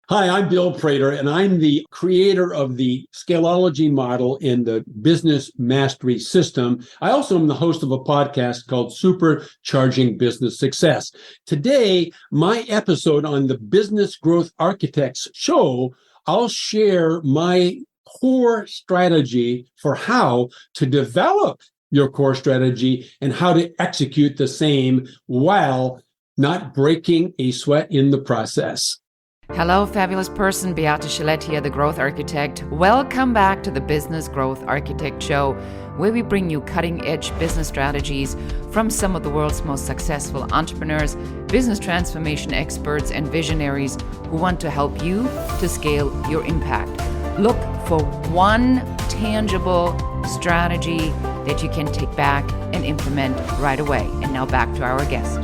Hi, I'm Bill Prater, and I'm the creator of the Scalology Model in the Business Mastery System. I also am the host of a podcast called Supercharging Business Success. Today, my episode on the Business Growth Architects show, I'll share my core strategy for how to develop your core strategy and how to execute the same while not breaking a sweat in the process. Hello, fabulous person. Beate Gillette here, the Growth Architect. Welcome back to the Business Growth Architect Show, where we bring you cutting-edge business strategies from some of the world's most successful entrepreneurs, business transformation experts, and visionaries who want to help you to scale your impact. Look for one tangible strategy that you can take back and implement right away. And now back to our guest.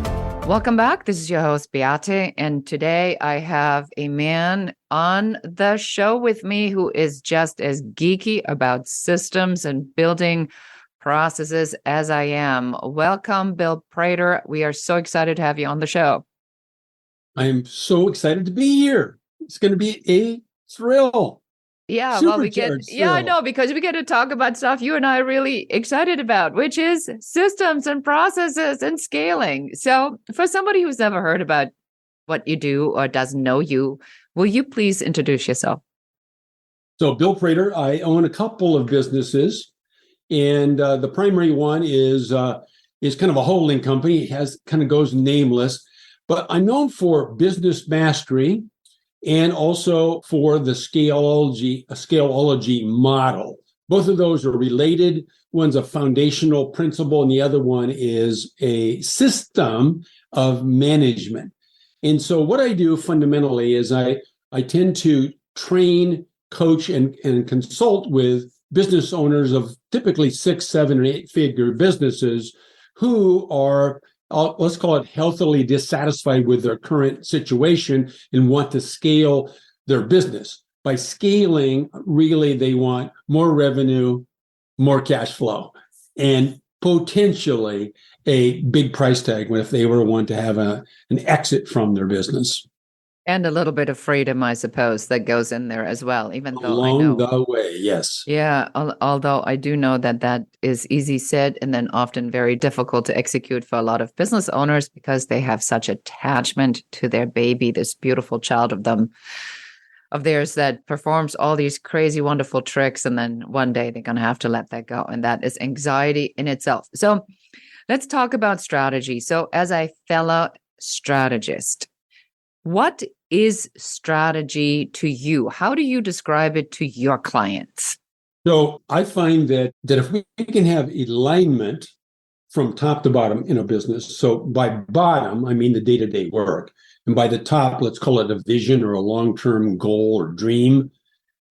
Welcome back. This is your host, Beate, and today I have a man on the show with me who is just as geeky about systems and building processes as I am. Welcome, Bill Prater. We are so excited to have you on the show. I am so excited to be here. It's going to be a thrill. Yeah, Thrill. I know, because we get to talk about stuff you and I are really excited about, which is systems and processes and scaling. So for somebody who's never heard about what you do or doesn't know you, will you please introduce yourself? So Bill Prater, I own a couple of businesses, and the primary one is kind of a holding company. It goes nameless, but I'm known for business mastery and also for the Scaleology Model. Both of those are related. One's a foundational principle, and the other one is a system of management. And so what I do fundamentally is I tend to train, coach, and consult with business owners of typically 6, 7, or 8-figure businesses who are, let's call it, healthily dissatisfied with their current situation and want to scale their business. By scaling, really, they want more revenue, more cash flow, and potentially a big price tag if they were want to have an exit from their business. And a little bit of freedom, I suppose, that goes in there as well, even though Along the way, yes. Yeah, although I do know that is easy said and then often very difficult to execute for a lot of business owners because they have such attachment to their baby, this beautiful child of theirs that performs all these crazy, wonderful tricks. And then one day they're going to have to let that go. And that is anxiety in itself. So let's talk about strategy. So as a fellow strategist, what is strategy to you? How do you describe it to your clients? So I find that if we can have alignment from top to bottom in a business, so by bottom, I mean the day-to-day work, and by the top, let's call it a vision or a long-term goal or dream.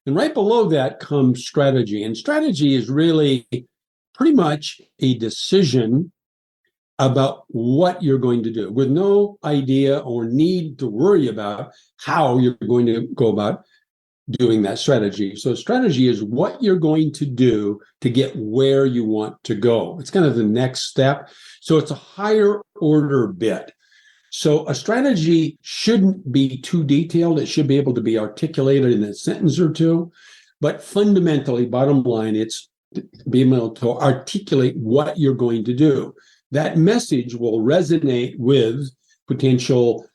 And right below that comes strategy. And strategy is really pretty much a decision about what you're going to do with no idea or need to worry about how you're going to go about doing that strategy. So strategy is what you're going to do to get where you want to go. It's kind of the next step. So it's a higher order bit. So a strategy shouldn't be too detailed. It should be able to be articulated in a sentence or two. But fundamentally, bottom line, it's being able to articulate what you're going to do. That message will resonate with potential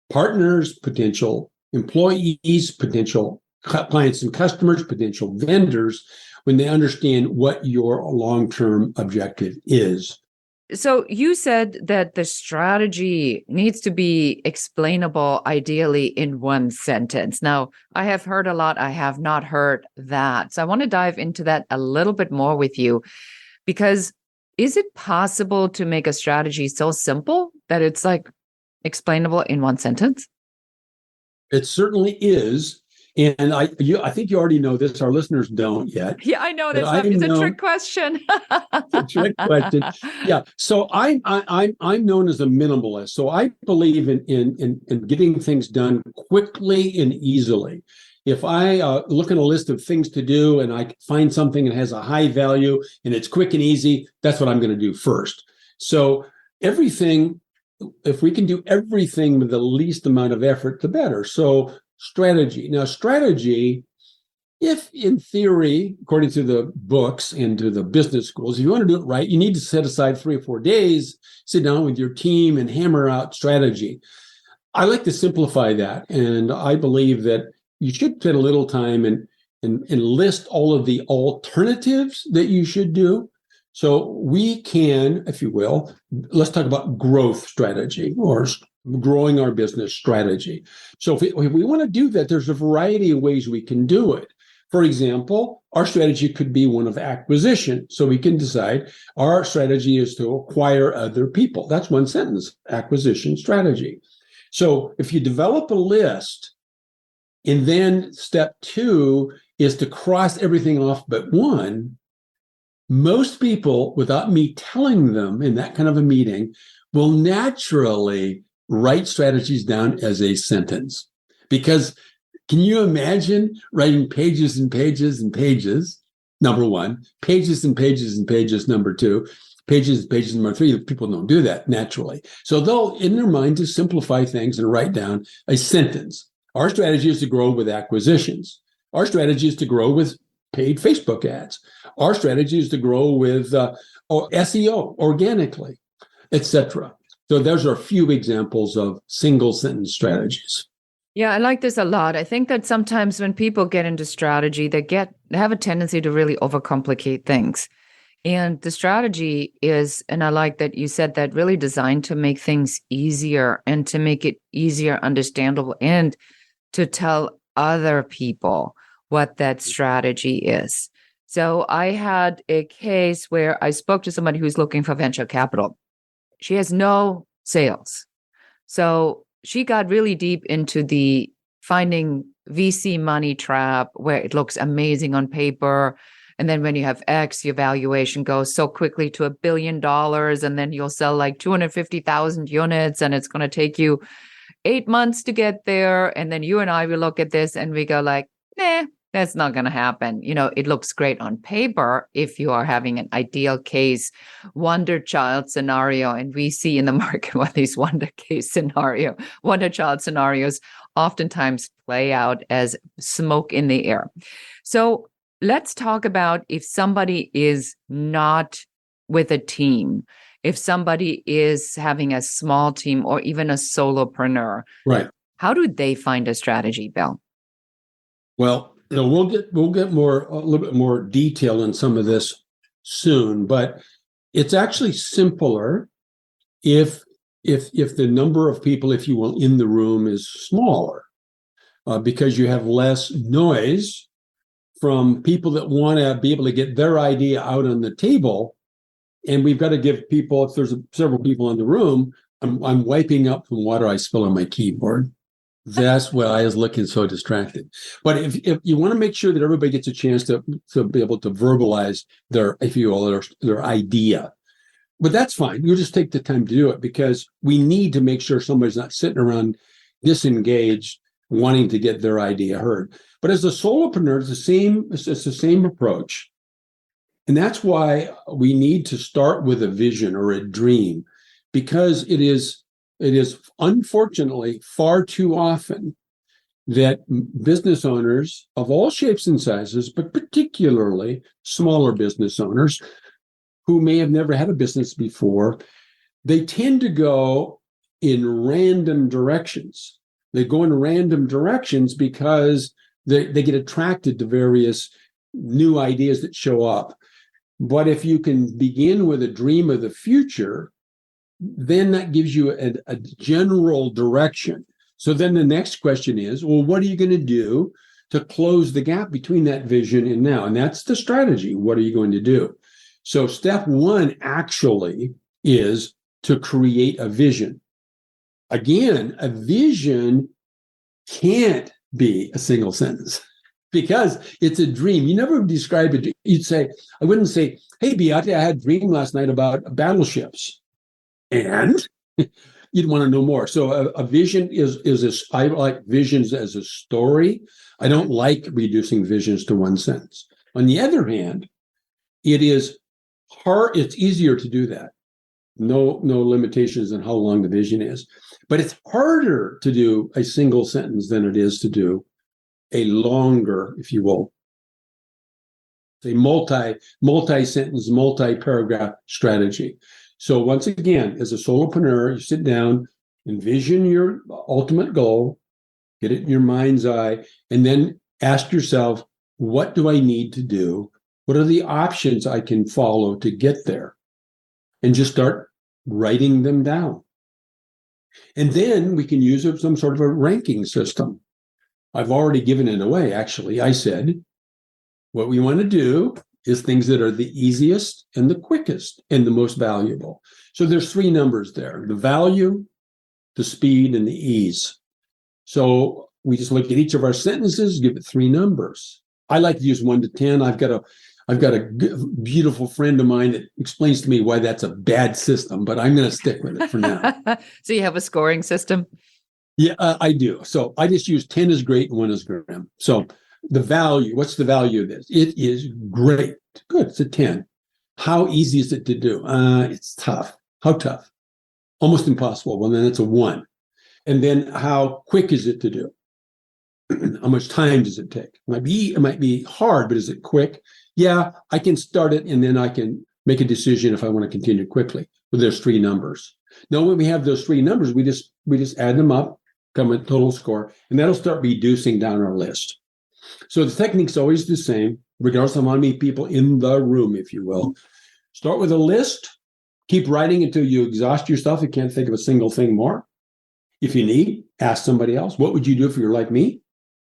partners, potential employees, potential clients and customers, potential vendors, when they understand what your long-term objective is. So you said that the strategy needs to be explainable, ideally in one sentence. Now, I have heard a lot. I have not heard that. So I want to dive into that a little bit more with you, because is it possible to make a strategy so simple that it's like explainable in one sentence? It certainly is. And I think you already know this. Our listeners don't yet. Yeah, I know. It's a trick question. It's a trick question. Yeah. So I'm known as a minimalist. So I believe in getting things done quickly and easily. If I look at a list of things to do and I find something that has a high value and it's quick and easy, that's what I'm going to do first. So everything, if we can do everything with the least amount of effort, the better. So strategy. Now, strategy, if in theory, according to the books and to the business schools, if you want to do it right, you need to set aside 3 or 4 days, sit down with your team and hammer out strategy. I like to simplify that. And I believe that you should spend a little time and list all of the alternatives that you should do. So we can, if you will, let's talk about growth strategy or growing our business strategy. So if we want to do that, there's a variety of ways we can do it. For example, our strategy could be one of acquisition. So we can decide our strategy is to acquire other people. That's one sentence, acquisition strategy. So if you develop a list, and then step 2 is to cross everything off but one, most people, without me telling them in that kind of a meeting, will naturally write strategies down as a sentence. Because can you imagine writing pages and pages and pages, number 1, pages and pages and pages, number 2, pages and pages, number 3, people don't do that naturally. So they'll, in their mind, to simplify things and write down a sentence. Our strategy is to grow with acquisitions. Our strategy is to grow with paid Facebook ads. Our strategy is to grow with SEO organically, etc. So those are a few examples of single sentence strategies. Yeah, I like this a lot. I think that sometimes when people get into strategy, they have a tendency to really overcomplicate things. And the strategy is, and I like that you said that, really designed to make things easier and to make it easier, understandable, and to tell other people what that strategy is. So I had a case where I spoke to somebody who's looking for venture capital. She has no sales. So she got really deep into the finding VC money trap, where it looks amazing on paper. And then when you have X, your valuation goes so quickly to $1 billion, and then you'll sell like 250,000 units, and it's going to take you 8 months to get there. And then you and I will look at this and we go like, nah, that's not going to happen. You know, it looks great on paper if you are having an ideal case wonder child scenario. And we see in the market what these wonder child scenarios oftentimes play out as smoke in the air. So let's talk about if somebody is not with a team, if somebody is having a small team or even a solopreneur, right? How do they find a strategy, Bill? Well, we'll get a little bit more detail in some of this soon, but it's actually simpler if the number of people, if you will, in the room is smaller, because you have less noise from people that want to be able to get their idea out on the table. And we've got to give people, if there's several people in the room, I'm wiping up from water I spill on my keyboard. That's why I was looking so distracted. But if you want to make sure that everybody gets a chance to be able to verbalize their, if you will, their idea. But that's fine. You just take the time to do it, because we need to make sure somebody's not sitting around disengaged, wanting to get their idea heard. But as a solopreneur, it's the same approach. And that's why we need to start with a vision or a dream, because it is unfortunately far too often that business owners of all shapes and sizes, but particularly smaller business owners who may have never had a business before, they tend to go in random directions. They go in random directions because they get attracted to various new ideas that show up. But if you can begin with a dream of the future, then that gives you a general direction. So then the next question is, well, what are you going to do to close the gap between that vision and now? And that's the strategy. What are you going to do? So step 1 actually is to create a vision. Again, a vision can't be a single sentence, because it's a dream. You never describe it. I wouldn't say, hey, Beate, I had a dream last night about battleships. And you'd want to know more. So a vision I like visions as a story. I don't like reducing visions to one sentence. On the other hand, it's easier to do that No limitations on how long the vision is. But it's harder to do a single sentence than it is to do a longer, if you will, a multi-sentence, multi-paragraph strategy. So once again, as a solopreneur, you sit down, envision your ultimate goal, get it in your mind's eye, and then ask yourself, what do I need to do? What are the options I can follow to get there? And just start writing them down. And then we can use some sort of a ranking system. I've already given it away, actually. I said, what we want to do is things that are the easiest and the quickest and the most valuable. So there's 3 numbers there: the value, the speed, and the ease. So we just look at each of our sentences, give it 3 numbers. I like to use 1 to 10. I've got a beautiful friend of mine that explains to me why that's a bad system, but I'm going to stick with it for now. So you have a scoring system? Yeah, I do. So I just use 10 is great and 1 is grim. So the value, what's the value of this? It is great. Good, it's a 10. How easy is it to do? It's tough. How tough? Almost impossible. Well, then it's a 1. And then how quick is it to do? How much time does it take? It might be hard, but is it quick? Yeah, I can start it and then I can make a decision if I want to continue quickly. Well, there's 3 numbers. Now, when we have those 3 numbers, we just add them up, come with total score, and that'll start reducing down our list. So the technique's always the same, regardless of how many people in the room, if you will. Start with a list, keep writing until you exhaust yourself. You can't think of a single thing more. If you need, ask somebody else. What would you do if you're like me?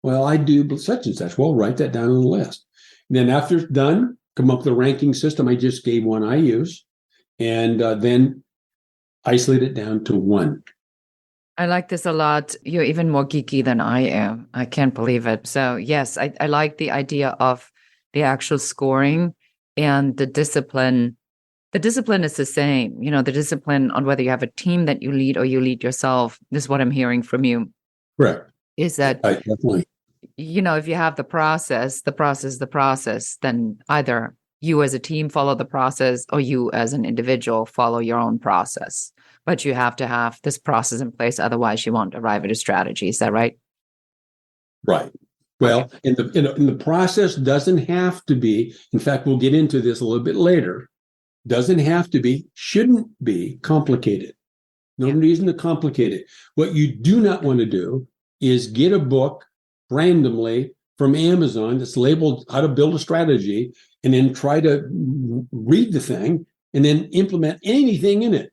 Well, I do such and such. Well, write that down on the list. And then after it's done, come up with a ranking system. I just gave one I use, and then isolate it down to 1. I like this a lot. You're even more geeky than I am. I can't believe it. So yes, I like the idea of the actual scoring and the discipline. The discipline is the same, the discipline on whether you have a team that you lead or you lead yourself. This is what I'm hearing from you. Correct. Is that, definitely. If you have the process, then either you as a team follow the process or you as an individual follow your own process. But you have to have this process in place. Otherwise, you won't arrive at a strategy. Is that right? Right. Well, and the process doesn't have to be, in fact, we'll get into this a little bit later, doesn't have to be, shouldn't be complicated. No reason to complicate it. What you do not want to do is get a book randomly from Amazon that's labeled how to build a strategy and then try to read the thing and then implement anything in it.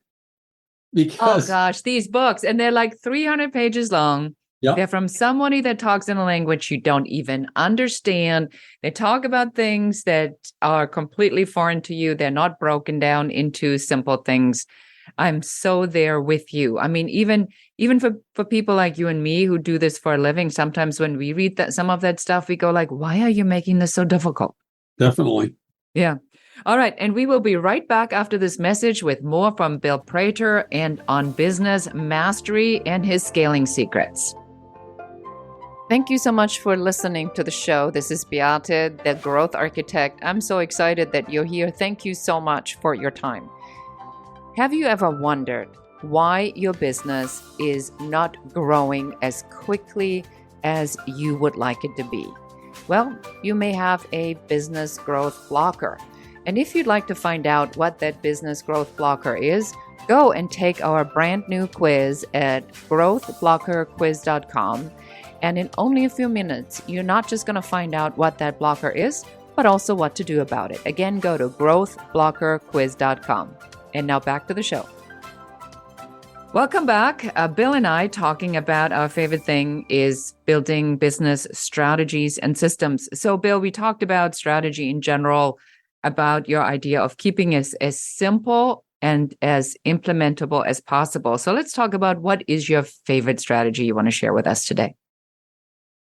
Because, oh gosh, these books, and they're like 300 pages long. Yep. They're from somebody that talks in a language you don't even understand. They talk about things that are completely foreign to you. They're not broken down into simple things. I'm so there with you. I mean, even for people like you and me who do this for a living, sometimes when we read some of that stuff, we go like, why are you making this so difficult? Definitely. Yeah. All right. And we will be right back after this message with more from Bill Prater and on business mastery and his scaling secrets. Thank you so much for listening to the show. This is Beate, the growth architect. I'm so excited that you're here. Thank you so much for your time. Have you ever wondered why your business is not growing as quickly as you would like it to be? Well, you may have a business growth blocker. And if you'd like to find out what that business growth blocker is, go and take our brand new quiz at growthblockerquiz.com. And in only a few minutes, you're not just going to find out what that blocker is, but also what to do about it. Again, go to growthblockerquiz.com. And now back to the show. Welcome back. Bill and I talking about our favorite thing is building business strategies and systems. So Bill, we talked about strategy in general, about your idea of keeping it as simple and as implementable as possible. So let's talk about what is your favorite strategy you want to share with us today.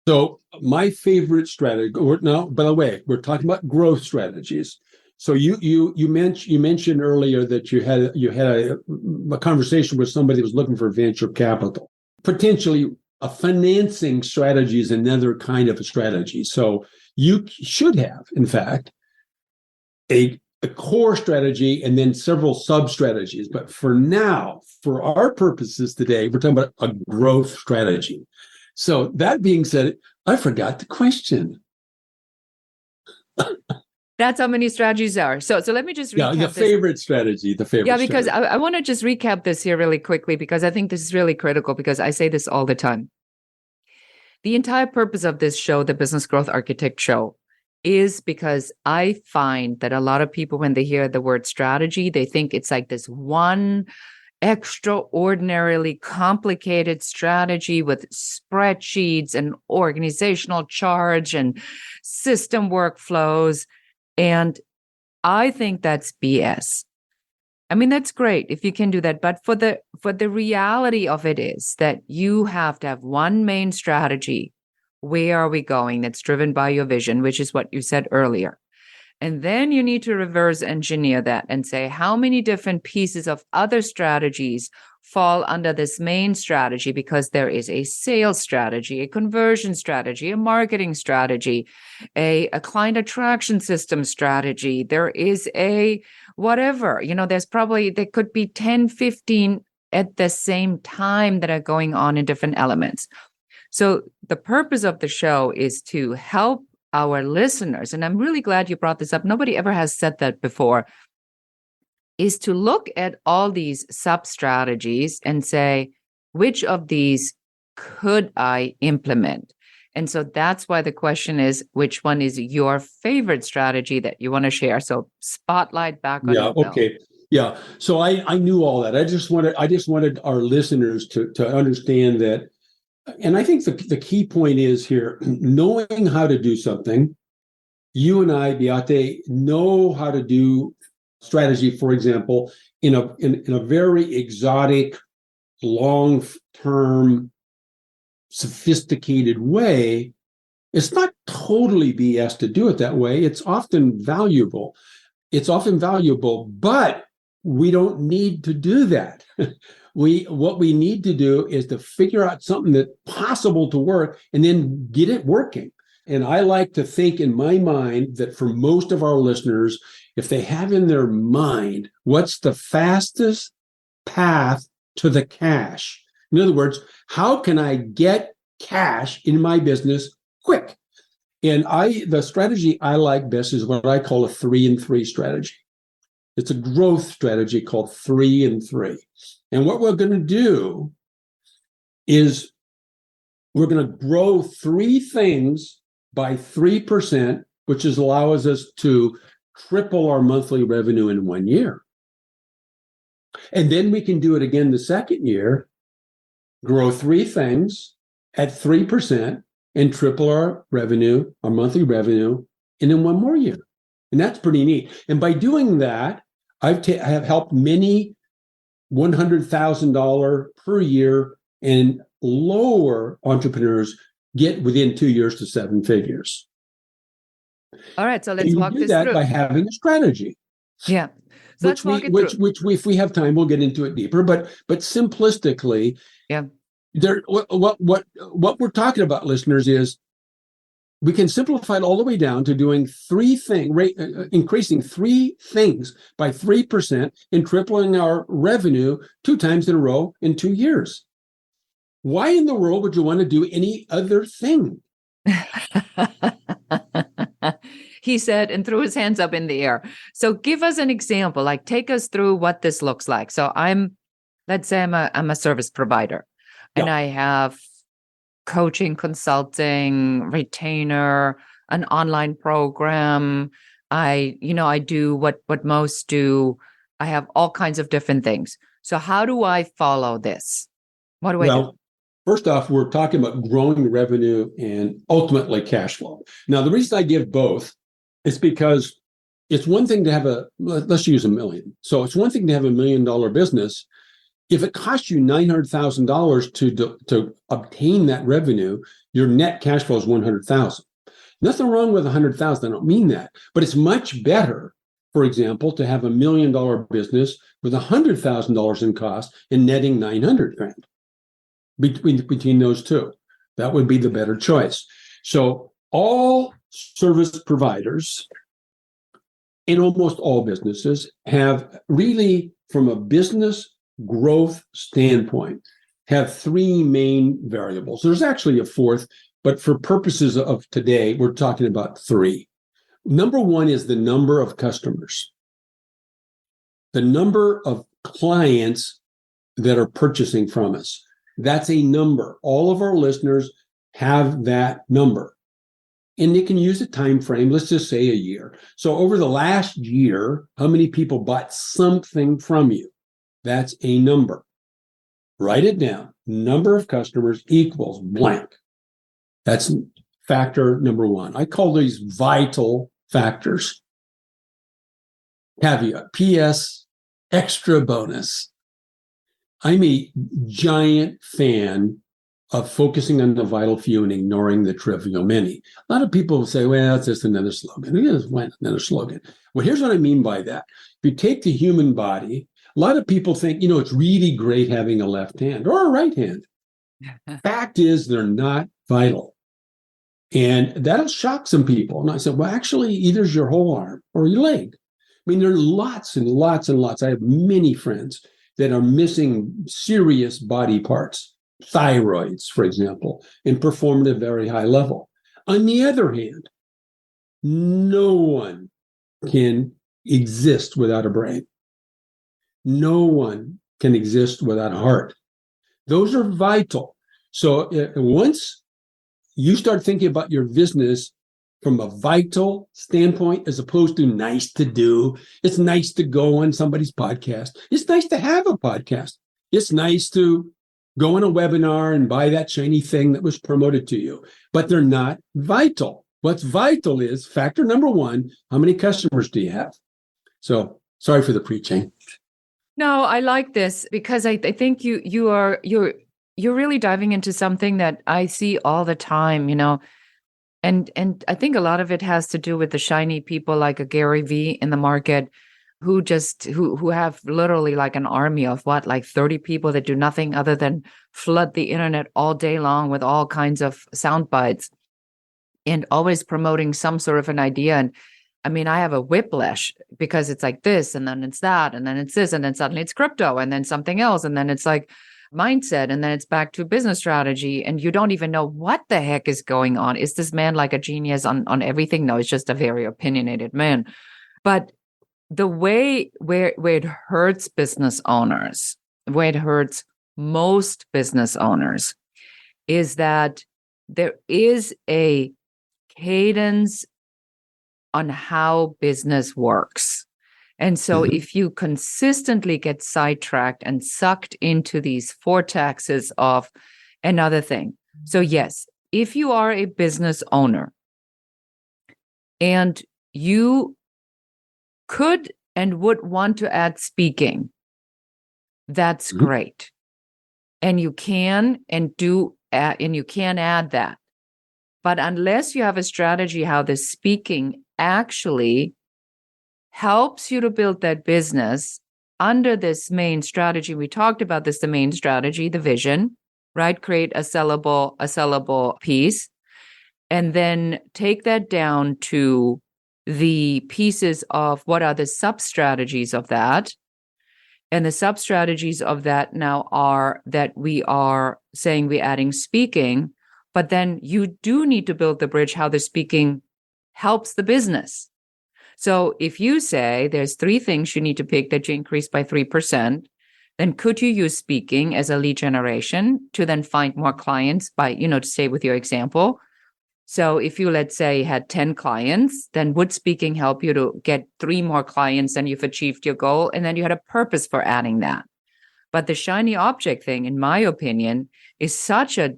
So my favorite strategy, now, by the way, we're talking about growth strategies. So you mentioned earlier that you had a conversation with somebody who was looking for venture capital. Potentially a financing strategy is another kind of a strategy. So you should have, in fact, a a core strategy and then several sub-strategies. But for now, for our purposes today, we're talking about a growth strategy. So that being said, I forgot the question. That's how many strategies there are. So let me just recap the favorite strategy. Yeah, because I want to just recap this here really quickly, because I think this is really critical, because I say this all the time. The entire purpose of this show, the Business Growth Architect Show, is because I find that a lot of people, when they hear the word strategy, they think it's like this one extraordinarily complicated strategy with spreadsheets and organizational charts and system workflows. And I think that's BS. I mean, that's great if you can do that. But for the reality of it is that you have to have one main strategy. Where are we going? That's driven by your vision, which is what you said earlier. And then you need to reverse engineer that and say, how many different pieces of other strategies fall under this main strategy? Because there is a sales strategy, a conversion strategy, a marketing strategy, a client attraction system strategy. There is a whatever, there could be 10, 15 at the same time that are going on in different elements. So the purpose of the show is to help our listeners, and I'm really glad you brought this up. Nobody ever has said that before, is to look at all these sub-strategies and say, which of these could I implement? And so that's why the question is, which one is your favorite strategy that you want to share? So spotlight back on you, Bill. Okay. Yeah. So I knew all that. I just wanted our listeners to understand that. And I think the key point is here, knowing how to do something. You and I, Beate, know how to do strategy, for example, in a very exotic, long-term, sophisticated way. It's not totally BS to do it that way. It's often valuable. But we don't need to do that. What we need to do is to figure out something that's possible to work and then get it working. And I like to think in my mind that for most of our listeners, if they have in their mind, what's the fastest path to the cash? In other words, how can I get cash in my business quick? And the strategy I like best is what I call a 3 and 3 strategy. It's a growth strategy called 3 and 3. And what we're going to do is we're going to grow 3 things by 3%, which allows us to triple our monthly revenue in 1 year. And then we can do it again the second year, grow 3 things at 3% and triple our monthly revenue, and in 1 more year. And that's pretty neat. And by doing that, I have helped many $100,000 per year and lower entrepreneurs get within 2 years to 7 figures. All right, so let's walk this through. You do that by having a strategy. Yeah. So let's walk it through. Which, if we have time, we'll get into it deeper. But simplistically, yeah. What we're talking about, listeners, is we can simplify it all the way down to doing 3 things, increasing 3 things by 3% and tripling our revenue 2 times in a row in 2 years. Why in the world would you want to do any other thing? He said, and threw his hands up in the air. So give us an example, like take us through what this looks like. So let's say I'm a service provider, and I have coaching, consulting, retainer, an online program. I do what most do. I have all kinds of different things. So how do I follow this? What do I do? First off, we're talking about growing revenue and ultimately cash flow. Now, the reason I give both is because it's one thing to have let's use $1 million. So it's one thing to have $1 million business. If it costs you $900,000 to obtain that revenue, your net cash flow is $100,000. Nothing wrong with $100,000. I don't mean that, but it's much better, for example, to have $1 million business with $100,000 in cost and netting $900,000 between those two. That would be the better choice. So all service providers and almost all businesses have really, from a business growth standpoint, have three main variables. There's actually a fourth, but for purposes of today, we're talking about three. Number one is the number of customers, the number of clients that are purchasing from us. That's a number. All of our listeners have that number. And they can use a time frame, let's just say a year. So over the last year, how many people bought something from you? That's a number. Write it down. Number of customers equals blank. That's factor number one. I call these vital factors. Caveat, P.S., extra bonus. I'm a giant fan of focusing on the vital few and ignoring the trivial many. A lot of people will say, well, it's just another slogan. It is another slogan. Well, here's what I mean by that. If you take the human body, a lot of people think, it's really great having a left hand or a right hand. Fact is, they're not vital. And that'll shock some people. And I said, well, actually, either's your whole arm or your leg. I mean, there are lots and lots and lots. I have many friends that are missing serious body parts, thyroids, for example, and perform at a very high level. On the other hand, no one can exist without a brain. No one can exist without a heart. Those are vital. So once you start thinking about your business from a vital standpoint, as opposed to nice to do, it's nice to go on somebody's podcast. It's nice to have a podcast. It's nice to go on a webinar and buy that shiny thing that was promoted to you, but they're not vital. What's vital is factor number one, how many customers do you have? So sorry for the preaching. No, I like this because I think you're really diving into something that I see all the time, and I think a lot of it has to do with the shiny people like a Gary V in the market who have literally like an army of 30 people that do nothing other than flood the internet all day long with all kinds of sound bites and always promoting some sort of an idea. And I mean, I have a whiplash because it's like this, and then it's that, and then it's this, and then suddenly it's crypto, and then something else, and then it's like mindset, and then it's back to business strategy, and you don't even know what the heck is going on. Is this man like a genius on everything? No, it's just a very opinionated man. But the way where it hurts business owners, where it hurts most business owners, is that there is a cadence on how business works. And so if you consistently get sidetracked and sucked into these vortexes of another thing. So yes, if you are a business owner and you could and would want to add speaking, that's great. And you can and do and you can add that. But unless you have a strategy how the speaking actually helps you to build that business under this main strategy, we talked about this, the main strategy, the vision, right? Create a sellable piece, and then take that down to the pieces of what are the sub-strategies of that. And the sub-strategies of that now are that we are saying we're adding speaking, but then you do need to build the bridge how the speaking helps the business. So if you say there's three things you need to pick that you increase by 3%, then could you use speaking as a lead generation to then find more clients by, to stay with your example? So if you, let's say, had 10 clients, then would speaking help you to get 3 more clients and you've achieved your goal? And then you had a purpose for adding that. But the shiny object thing, in my opinion, is such a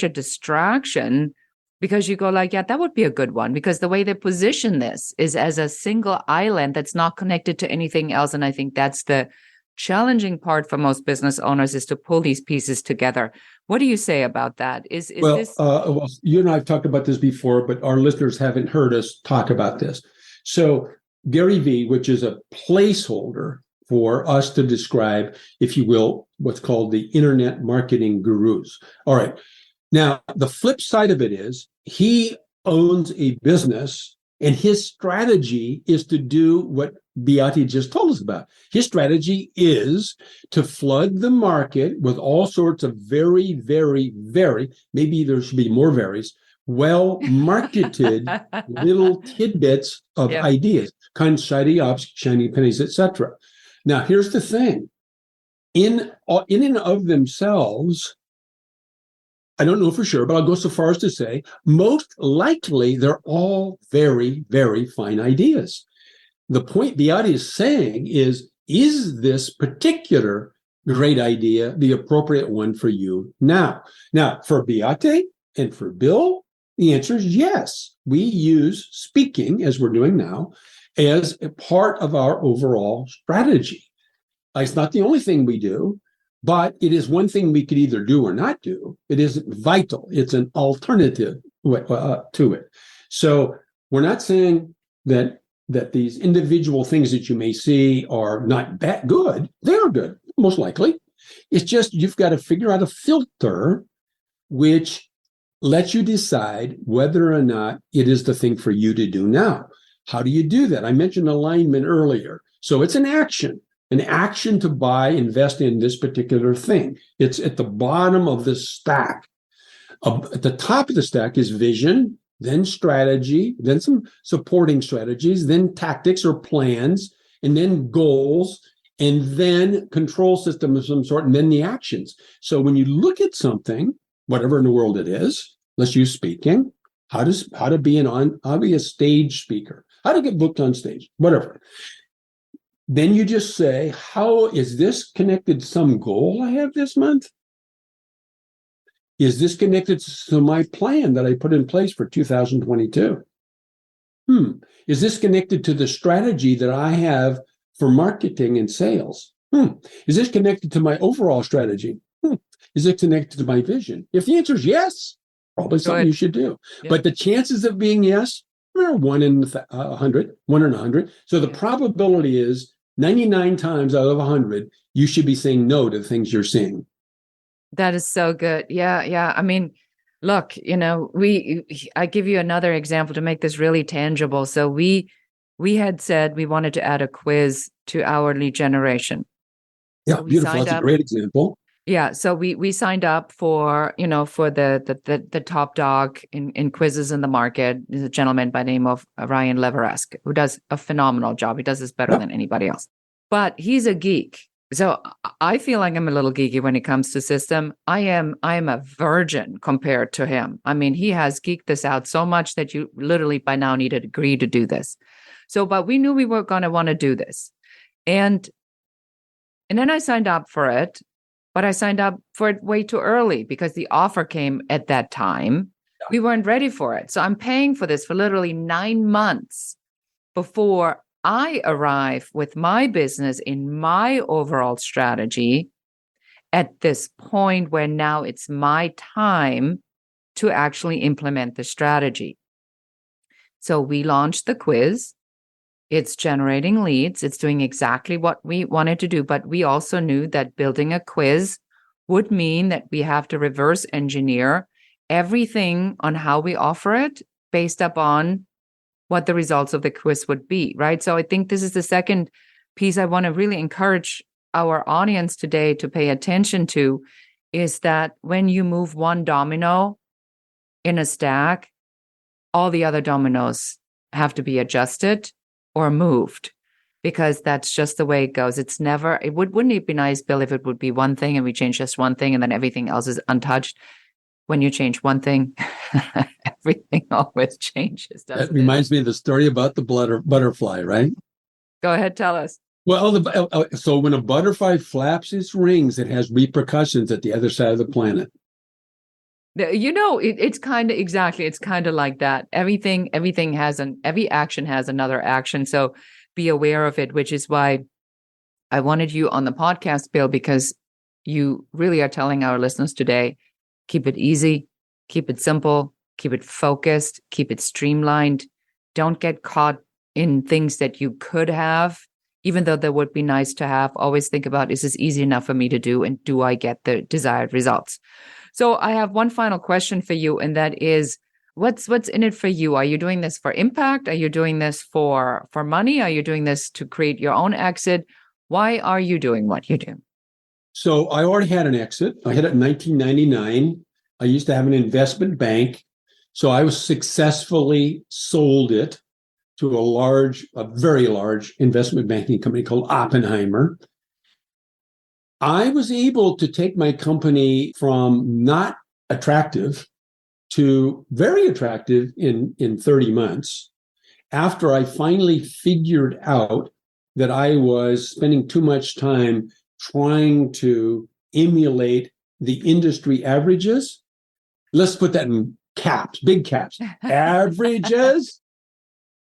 distraction, because you go like, yeah, that would be a good one, because the way they position this is as a single island that's not connected to anything else. And I think that's the challenging part for most business owners, is to pull these pieces together. What do you say about that? Well, you and I have talked about this before, but our listeners haven't heard us talk about this. So Gary V, which is a placeholder for us to describe, if you will, what's called the internet marketing gurus. All right. Now, the flip side of it is he owns a business And his strategy is to do what Beate just told us about. His strategy is to flood the market with all sorts of very, very, very, maybe there should be more varies, well-marketed little tidbits of ideas, kind of shiny ups, shiny pennies, etc. Now, here's the thing. In and of themselves, I don't know for sure, but I'll go so far as to say, most likely they're all very, very fine ideas. The point Beate is saying is this particular great idea the appropriate one for you now? Now, for Beate and for Bill, the answer is yes. We use speaking, as we're doing now, as a part of our overall strategy. It's not the only thing we do, but it is one thing we could either do or not do. It isn't vital. It's an alternative to it. So we're not saying that these individual things that you may see are not that good. They are good, most likely. It's just you've got to figure out a filter which lets you decide whether or not it is the thing for you to do now. How do you do that? I mentioned alignment earlier. So it's an action to buy, invest in this particular thing. It's at the bottom of the stack. At the top of the stack is vision, then strategy, then some supporting strategies, then tactics or plans, and then goals, and then control system of some sort, and then the actions. So when you look at something, whatever in the world it is, let's use speaking, how to be a stage speaker, how to get booked on stage, whatever. Then you just say, how is this connected to some goal I have this month? Is this connected to my plan that I put in place for 2022? Is this connected to the strategy that I have for marketing and sales? Is this connected to my overall strategy? Is it connected to my vision? If the answer is yes, probably something you should do. Yeah. But the chances of being yes are 1 in 100, 1 in 100. So the probability is 99 times out of 100, you should be saying no to the things you're seeing. That is so good. Yeah. I mean, look, I give you another example to make this really tangible. So we had said we wanted to add a quiz to our lead generation. Yeah, so beautiful. That's a great example. Yeah. So we signed up for the top dog in quizzes in the market. Is a gentleman by the name of Ryan Leveresk, who does a phenomenal job. He does this better than anybody else. But he's a geek. So I feel like I'm a little geeky when it comes to system. I am a virgin compared to him. I mean, he has geeked this out so much that you literally by now need a degree to do this. So, but we knew we were going to want to do this. And then I signed up for it, but I signed up for it way too early because the offer came at that time. We weren't ready for it. So I'm paying for this for literally 9 months before I arrive with my business in my overall strategy at this point where now it's my time to actually implement the strategy. So we launched the quiz. It's generating leads. It's doing exactly what we wanted to do. But we also knew that building a quiz would mean that we have to reverse engineer everything on how we offer it based upon what the results of the quiz would be, right? So I think this is the second piece I want to really encourage our audience today to pay attention to, is that when you move one domino in a stack, all the other dominoes have to be adjusted or moved, because that's just the way it goes. Wouldn't it be nice, Bill, if it would be one thing and we change just one thing and then everything else is untouched? When you change one thing, everything always changes. That reminds me of the story about the butterfly, right? Go ahead, tell us. Well, so when a butterfly flaps its wings, it has repercussions at the other side of the planet. It's kind of exactly. It's kind of like that. Every action has another action. So be aware of it, which is why I wanted you on the podcast, Bill, because you really are telling our listeners today, keep it easy, keep it simple, keep it focused, keep it streamlined. Don't get caught in things that you could have, even though that would be nice to have. Always think about, is this easy enough for me to do? And do I get the desired results? So I have one final question for you, and that is, What's in it for you? Are you doing this for impact? Are you doing this for money? Are you doing this to create your own exit? Why are you doing what you do? So I already had an exit. I had it in 1999. I used to have an investment bank. So I was successfully sold it to a very large investment banking company called Oppenheimer. I was able to take my company from not attractive to very attractive in 30 months after I finally figured out that I was spending too much time trying to emulate the industry averages. Let's put that in caps, big caps. Averages.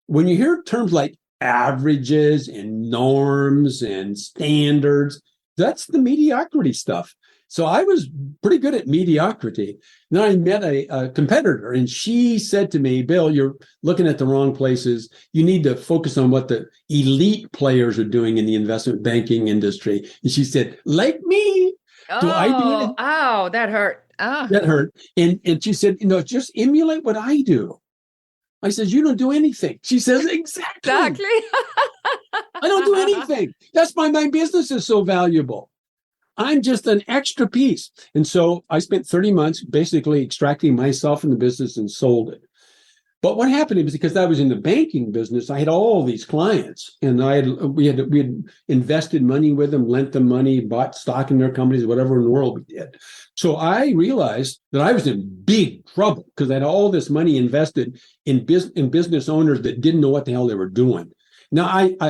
When you hear terms like averages and norms and standards, that's the mediocrity stuff. So I was pretty good at mediocrity. Then I met a competitor, and she said to me, Bill, you're looking at the wrong places. You need to focus on what the elite players are doing in the investment banking industry. And she said, like me? Do I do it? Oh, that hurt. Oh. That hurt. And she said, just emulate what I do. I said, you don't do anything. She says, exactly. I don't do anything. That's why my business is so valuable. I'm just an extra piece. And so I spent 30 months basically extracting myself from the business and sold it. But what happened was, because I was in the banking business, I had all these clients, and we had invested money with them, lent them money, bought stock in their companies, whatever in the world we did. So I realized that I was in big trouble because I had all this money invested in business owners that didn't know what the hell they were doing. Now,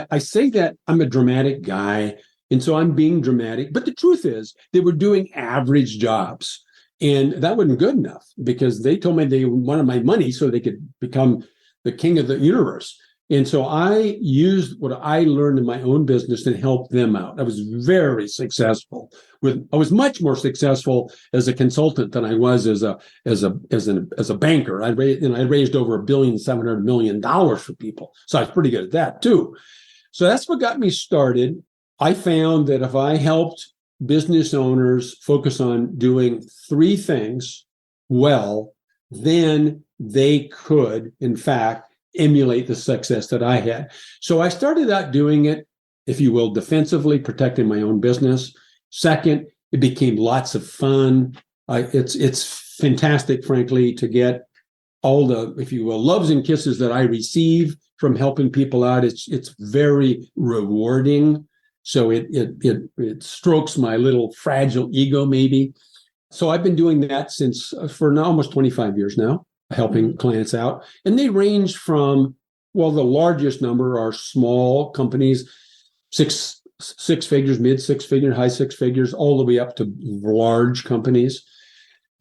I say that I'm a dramatic guy, and so I'm being dramatic. But the truth is, they were doing average jobs. And that wasn't good enough, because they told me they wanted my money so they could become the king of the universe. And so I used what I learned in my own business and helped them out. I was very successful. I was much more successful as a consultant than I was as a banker. I raised over $1.7 billion for people. So I was pretty good at that too. So that's what got me started. I found that if I helped business owners focus on doing three things well, then they could, in fact, emulate the success that I had. So I started out doing it, if you will, defensively, protecting my own business. Second, it became lots of fun. It's fantastic, frankly, to get all the, if you will, loves and kisses that I receive from helping people out. It's very rewarding. So it strokes my little fragile ego, maybe. So I've been doing that for now almost 25 years now, helping clients out. And they range from, well, the largest number are small companies, six figures, mid six figures, high six figures, all the way up to large companies.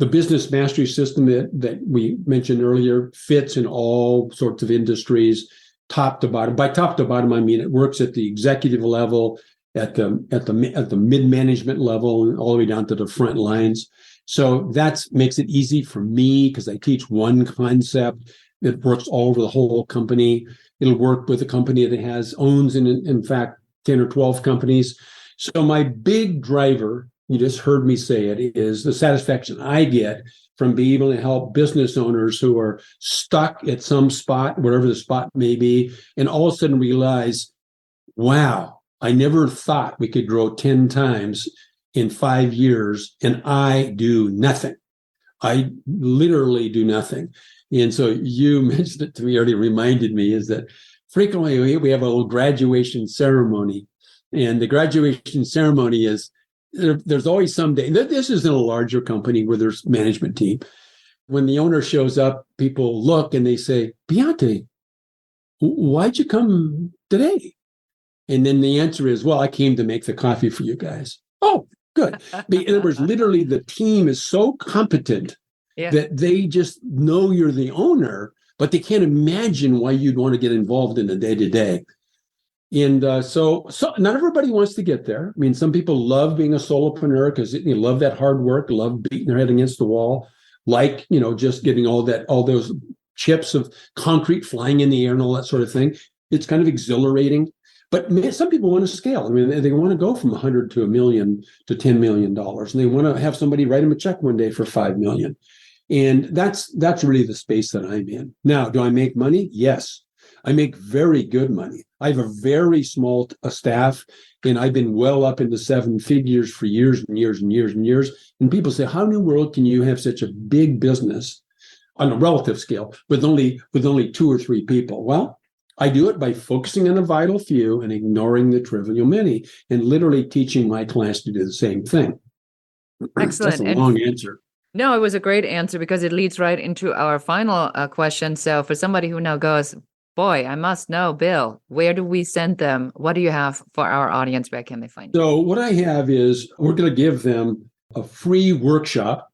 The business mastery system that we mentioned earlier fits in all sorts of industries, top to bottom. By top to bottom, I mean it works at the executive level, at the mid-management level, and all the way down to the front lines. So that makes it easy for me because I teach one concept that works all over the whole company. It'll work with a company that owns, in fact, 10 or 12 companies. So my big driver, you just heard me say it, is the satisfaction I get from being able to help business owners who are stuck at some spot, whatever the spot may be, and all of a sudden realize, wow, I never thought we could grow 10 times in 5 years, and I do nothing. I literally do nothing. And so you mentioned it to me, already reminded me, is that frequently we have a little graduation ceremony. And the graduation ceremony is, there's always some day, this is in a larger company where there's management team. When the owner shows up, people look and they say, Biante, why'd you come today? And then the answer is, well, I came to make the coffee for you guys. Oh, good. In other words, literally the team is so competent that they just know you're the owner, but they can't imagine why you'd want to get involved in the day-to-day. And so not everybody wants to get there. I mean, some people love being a solopreneur because they love that hard work, love beating their head against the wall, like, just getting all those chips of concrete flying in the air and all that sort of thing. It's kind of exhilarating. But some people want to scale. I mean, they want to go from 100 to $1 million to $10 million. And they want to have somebody write them a check one day for $5 million. And that's really the space that I'm in. Now, do I make money? Yes. I make very good money. I have a very small staff, and I've been well up into seven figures for years and years and years and years. And people say, how in the world can you have such a big business on a relative scale with only 2 or 3 people? Well, I do it by focusing on the vital few and ignoring the trivial many, and literally teaching my class to do the same thing. Excellent. That's a long answer. No, it was a great answer because it leads right into our final question. So for somebody who now goes, boy, I must know, Bill, where do we send them? What do you have for our audience? Where can they find you? So what I have is we're going to give them a free workshop.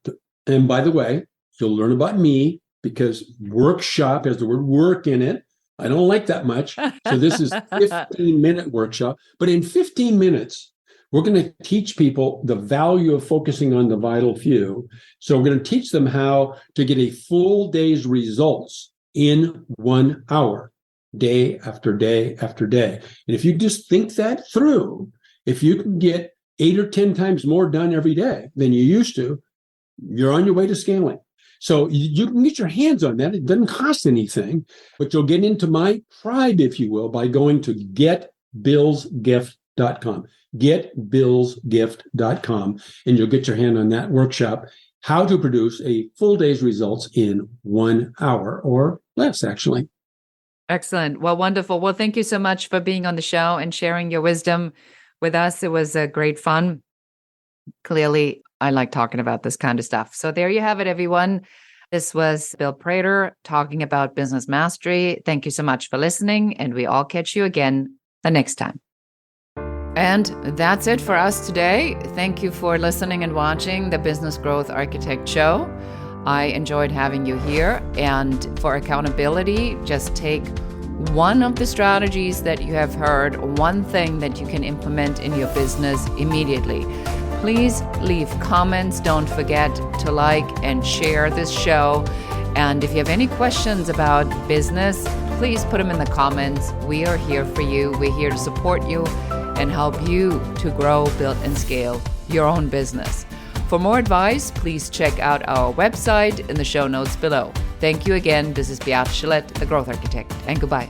And by the way, you'll learn about me because workshop has the word work in it. I don't like that much. So this is a 15-minute workshop. But in 15 minutes, we're going to teach people the value of focusing on the vital few. So we're going to teach them how to get a full day's results in 1 hour, day after day after day. And if you just think that through, if you can get 8 or 10 times more done every day than you used to, you're on your way to scaling. So you can get your hands on that. It doesn't cost anything, but you'll get into my tribe, if you will, by going to getbillsgift.com. Getbillsgift.com, and you'll get your hand on that workshop, how to produce a full day's results in 1 hour or less, actually. Excellent. Well, wonderful. Well, thank you so much for being on the show and sharing your wisdom with us. It was great fun. Clearly, I like talking about this kind of stuff. So there you have it, everyone. This was Bill Prater talking about business mastery. Thank you so much for listening, and we all catch you again the next time. And that's it for us today. Thank you for listening and watching the Business Growth Architect Show. I enjoyed having you here. And for accountability, just take one of the strategies that you have heard, one thing that you can implement in your business immediately. Please leave comments. Don't forget to like and share this show. And if you have any questions about business, please put them in the comments. We are here for you. We're here to support you and help you to grow, build, and scale your own business. For more advice, please check out our website in the show notes below. Thank you again. This is Beate Gillette, the Growth Architect, and goodbye.